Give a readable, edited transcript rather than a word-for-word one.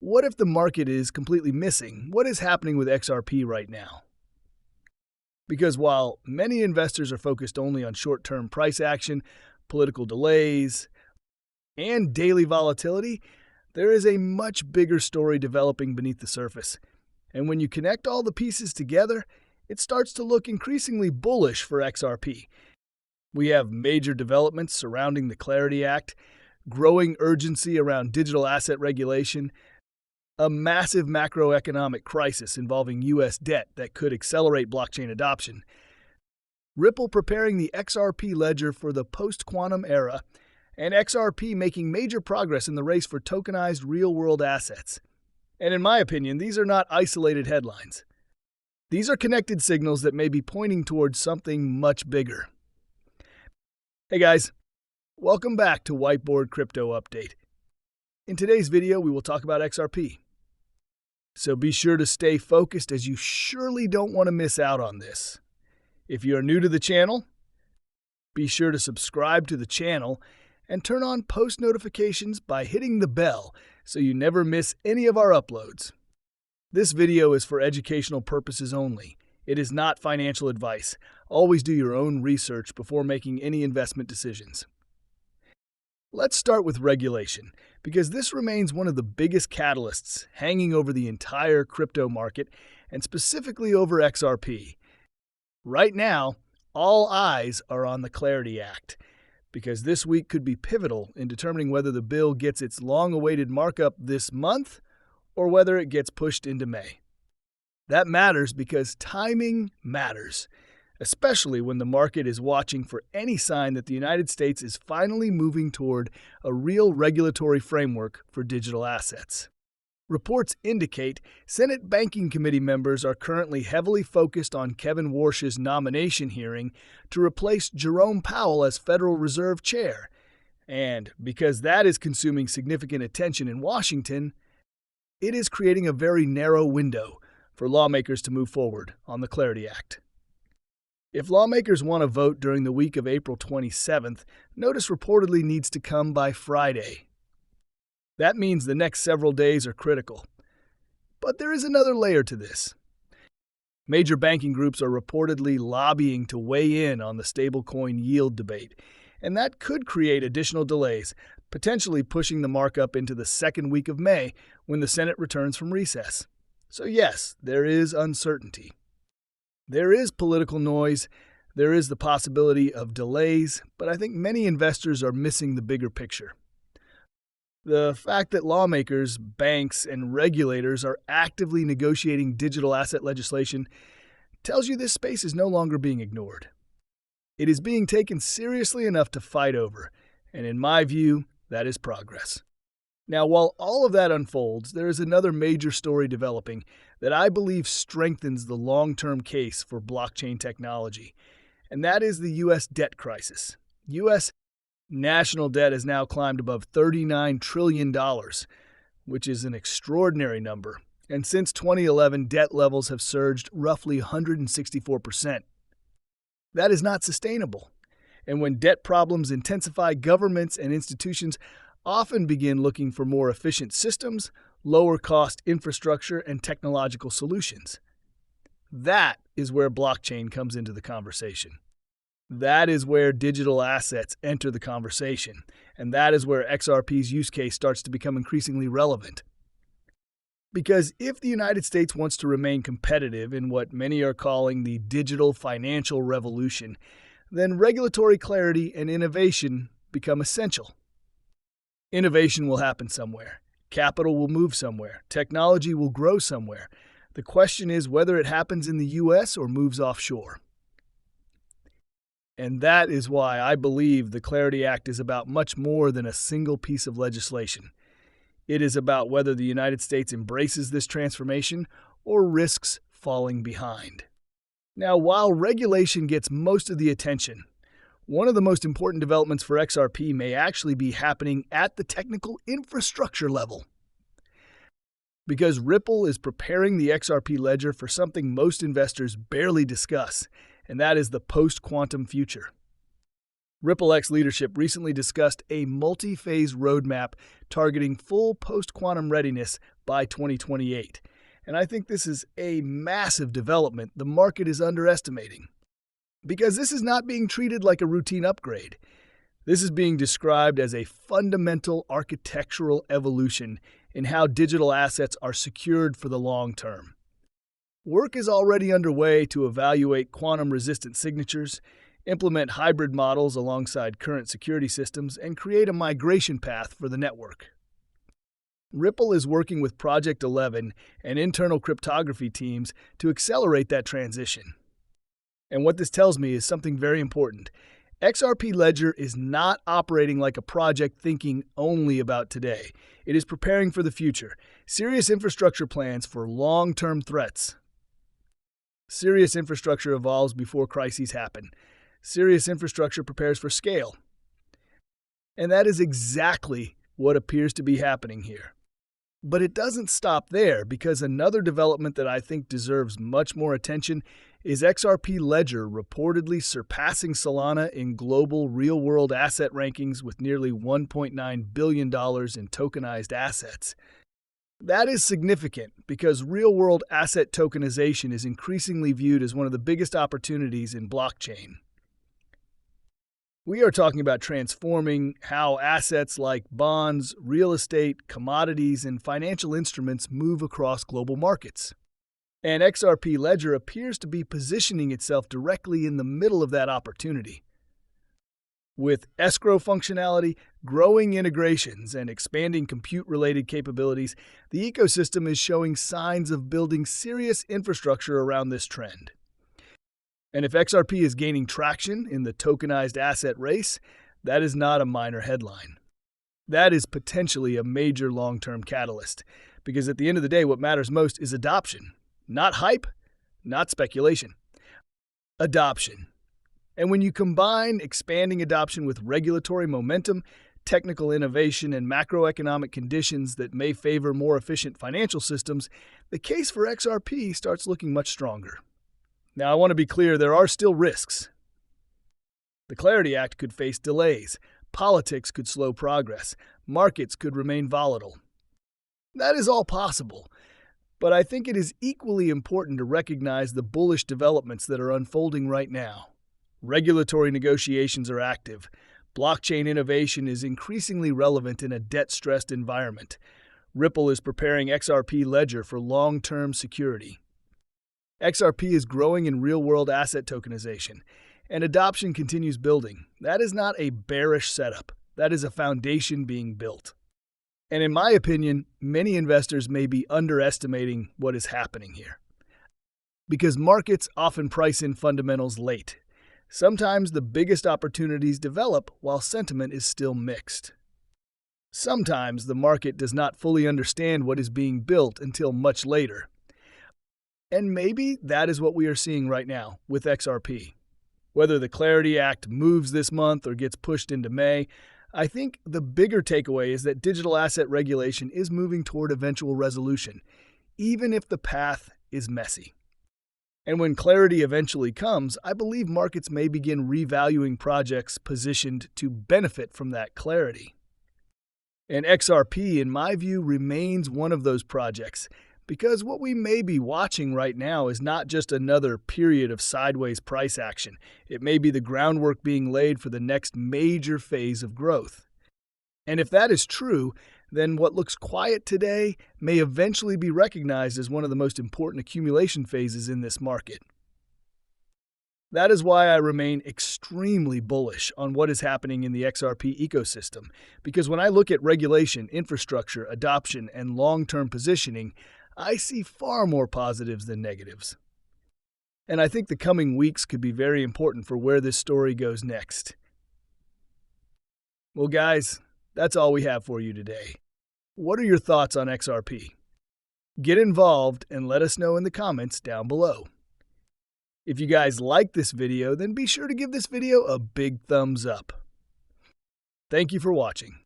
What if the market is completely missing what is happening with XRP right now? Because while many investors are focused only on short-term price action, political delays, and daily volatility, there is a much bigger story developing beneath the surface. And when you connect all the pieces together, it starts to look increasingly bullish for XRP. We have major developments surrounding the Clarity Act, growing urgency around digital asset regulation, a massive macroeconomic crisis involving U.S. debt that could accelerate blockchain adoption, Ripple preparing the XRP ledger for the post-quantum era, and XRP making major progress in the race for tokenized real-world assets. And in my opinion, these are not isolated headlines. These are connected signals that may be pointing towards something much bigger. Hey guys, welcome back to Whiteboard Crypto Update. In today's video, we will talk about XRP. So be sure to stay focused, as you surely don't want to miss out on this. If you are new to the channel, be sure to subscribe to the channel and turn on post notifications by hitting the bell so you never miss any of our uploads. This video is for educational purposes only. It is not financial advice. Always do your own research before making any investment decisions. Let's start with regulation, because this remains one of the biggest catalysts hanging over the entire crypto market, and specifically over XRP. Right now, all eyes are on the Clarity Act, because this week could be pivotal in determining whether the bill gets its long-awaited markup this month or whether it gets pushed into May. That matters because timing matters, especially when the market is watching for any sign that the United States is finally moving toward a real regulatory framework for digital assets. Reports indicate Senate Banking Committee members are currently heavily focused on Kevin Warsh's nomination hearing to replace Jerome Powell as Federal Reserve Chair. And because that is consuming significant attention in Washington, it is creating a very narrow window for lawmakers to move forward on the Clarity Act. If lawmakers want to vote during the week of April 27th, notice reportedly needs to come by Friday. That means the next several days are critical. But there is another layer to this. Major banking groups are reportedly lobbying to weigh in on the stablecoin yield debate, and that could create additional delays, potentially pushing the markup into the second week of May when the Senate returns from recess. So yes, there is uncertainty. There is political noise, there is the possibility of delays, but I think many investors are missing the bigger picture. The fact that lawmakers, banks, and regulators are actively negotiating digital asset legislation tells you this space is no longer being ignored. It is being taken seriously enough to fight over, and in my view, that is progress. Now, while all of that unfolds, there is another major story developing that I believe strengthens the long-term case for blockchain technology, and that is the U.S. debt crisis. U.S. national debt has now climbed above $39 trillion, which is an extraordinary number, and since 2011, debt levels have surged roughly 164%. That is not sustainable, and when debt problems intensify, governments and institutions often begin looking for more efficient systems, lower-cost infrastructure, and technological solutions. That is where blockchain comes into the conversation. That is where digital assets enter the conversation, and that is where XRP's use case starts to become increasingly relevant. Because if the United States wants to remain competitive in what many are calling the digital financial revolution, then regulatory clarity and innovation become essential. Innovation will happen somewhere. Capital will move somewhere. Technology will grow somewhere. The question is whether it happens in the U.S. or moves offshore. And that is why I believe the Clarity Act is about much more than a single piece of legislation. It is about whether the United States embraces this transformation or risks falling behind. Now, while regulation gets most of the attention, one of the most important developments for XRP may actually be happening at the technical infrastructure level. Because Ripple is preparing the XRP ledger for something most investors barely discuss, and that is the post-quantum future. Ripple X leadership recently discussed a multi-phase roadmap targeting full post-quantum readiness by 2028. And I think this is a massive development the market is underestimating. Because this is not being treated like a routine upgrade. This is being described as a fundamental architectural evolution in how digital assets are secured for the long term. Work is already underway to evaluate quantum-resistant signatures, implement hybrid models alongside current security systems, and create a migration path for the network. Ripple is working with Project 11 and internal cryptography teams to accelerate that transition. And what this tells me is something very important. XRP Ledger is not operating like a project thinking only about today. It is preparing for the future. Serious infrastructure plans for long-term threats. Serious infrastructure evolves before crises happen. Serious infrastructure prepares for scale. And that is exactly what appears to be happening here. But it doesn't stop there, because another development that I think deserves much more attention is XRP Ledger reportedly surpassing Solana in global real-world asset rankings with nearly $1.9 billion in tokenized assets. That is significant because real-world asset tokenization is increasingly viewed as one of the biggest opportunities in blockchain. We are talking about transforming how assets like bonds, real estate, commodities, and financial instruments move across global markets. And XRP Ledger appears to be positioning itself directly in the middle of that opportunity. With escrow functionality, growing integrations, and expanding compute-related capabilities, the ecosystem is showing signs of building serious infrastructure around this trend. And if XRP is gaining traction in the tokenized asset race, that is not a minor headline. That is potentially a major long-term catalyst, because at the end of the day, what matters most is adoption. Not hype, not speculation. Adoption. And when you combine expanding adoption with regulatory momentum, technical innovation, and macroeconomic conditions that may favor more efficient financial systems, the case for XRP starts looking much stronger. Now, I want to be clear, there are still risks. The Clarity Act could face delays, politics could slow progress, markets could remain volatile. That is all possible, but I think it is equally important to recognize the bullish developments that are unfolding right now. Regulatory negotiations are active. Blockchain innovation is increasingly relevant in a debt-stressed environment. Ripple is preparing XRP Ledger for long-term security. XRP is growing in real-world asset tokenization, and adoption continues building. That is not a bearish setup. That is a foundation being built. And in my opinion, many investors may be underestimating what is happening here. Because markets often price in fundamentals late. Sometimes the biggest opportunities develop while sentiment is still mixed. Sometimes the market does not fully understand what is being built until much later. And maybe that is what we are seeing right now with XRP. Whether the Clarity Act moves this month or gets pushed into May, I think the bigger takeaway is that digital asset regulation is moving toward eventual resolution, even if the path is messy. And when clarity eventually comes, I believe markets may begin revaluing projects positioned to benefit from that clarity. And XRP, in my view, remains one of those projects, because what we may be watching right now is not just another period of sideways price action. It may be the groundwork being laid for the next major phase of growth. And if that is true, then what looks quiet today may eventually be recognized as one of the most important accumulation phases in this market. That is why I remain extremely bullish on what is happening in the XRP ecosystem, because when I look at regulation, infrastructure, adoption, and long-term positioning, I see far more positives than negatives. And I think the coming weeks could be very important for where this story goes next. Well, guys, that's all we have for you today. What are your thoughts on XRP? Get involved and let us know in the comments down below. If you guys like this video, then be sure to give this video a big thumbs up. Thank you for watching.